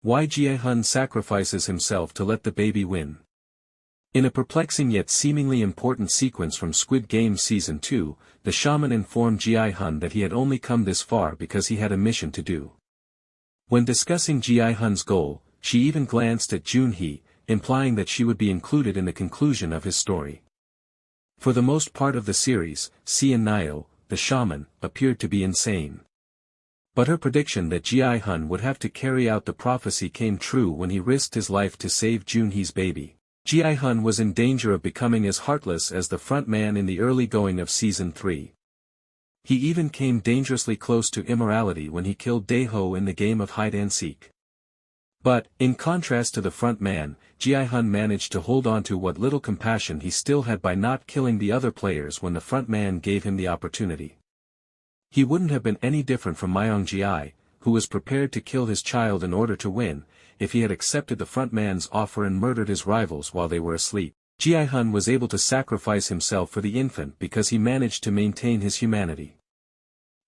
Why Gi-hun sacrifices himself to let the baby win. In a perplexing yet seemingly important sequence from Squid Game Season 2, the shaman informed Gi-hun that he had only come this far because he had a mission to do. When discussing Gi-hun's goal, she even glanced at Jun-hee, implying that she would be included in the conclusion of his story. For the most part of the series, Seon-nyeo, the shaman, appeared to be insane. But her prediction that Gi-hun would have to carry out the prophecy came true when he risked his life to save Jun-hee's baby. Gi-hun was in danger of becoming as heartless as the front man in the early going of Season 3. He even came dangerously close to immorality when he killed Dae-ho in the game of hide-and-seek. But, in contrast to the front man, Gi-hun managed to hold on to what little compassion he still had by not killing the other players when the front man gave him the opportunity. He wouldn't have been any different from Myeong-gi, who was prepared to kill his child in order to win, if he had accepted the front man's offer and murdered his rivals while they were asleep. Gi-hun was able to sacrifice himself for the infant because he managed to maintain his humanity.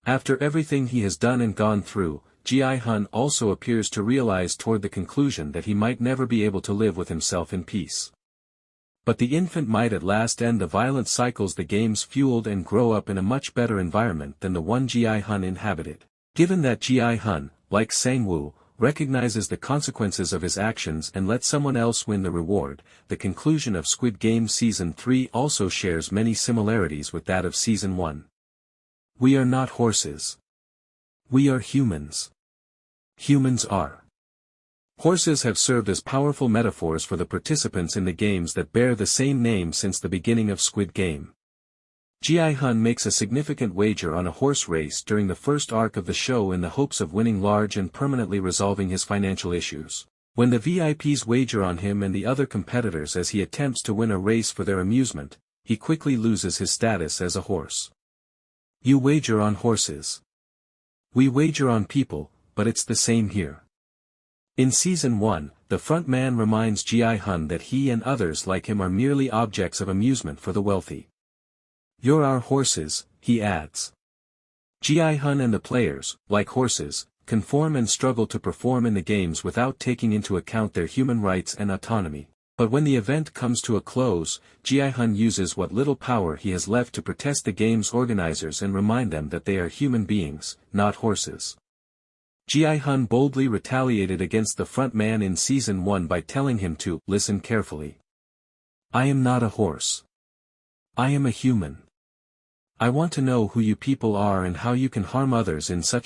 After everything he has done and gone through, Gi-hun also appears to realize toward the conclusion that he might never be able to live with himself in peace. But the infant might at last end the violent cycles the games fueled and grow up in a much better environment than the one Gi-hun inhabited. Given that Gi-hun, like Sang-woo, recognizes the consequences of his actions and lets someone else win the reward, the conclusion of Squid Game Season 3 also shares many similarities with that of Season 1. We are not horses. We are humans. Humans are. Horses have served as powerful metaphors for the participants in the games that bear the same name since the beginning of Squid Game. Gi-hun makes a significant wager on a horse race during the first arc of the show in the hopes of winning large and permanently resolving his financial issues. When the VIPs wager on him and the other competitors as he attempts to win a race for their amusement, he quickly loses his status as a horse. You wager on horses. We wager on people, but it's the same here. In Season 1, the front man reminds Gi-hun that he and others like him are merely objects of amusement for the wealthy. You're our horses, he adds. Gi-hun and the players, like horses, conform and struggle to perform in the games without taking into account their human rights and autonomy. But when the event comes to a close, Gi-hun uses what little power he has left to protest the game's organizers and remind them that they are human beings, not horses. Gi-hun boldly retaliated against the front man in Season 1 by telling him to listen carefully. I am not a horse. I am a human. I want to know who you people are and how you can harm others in such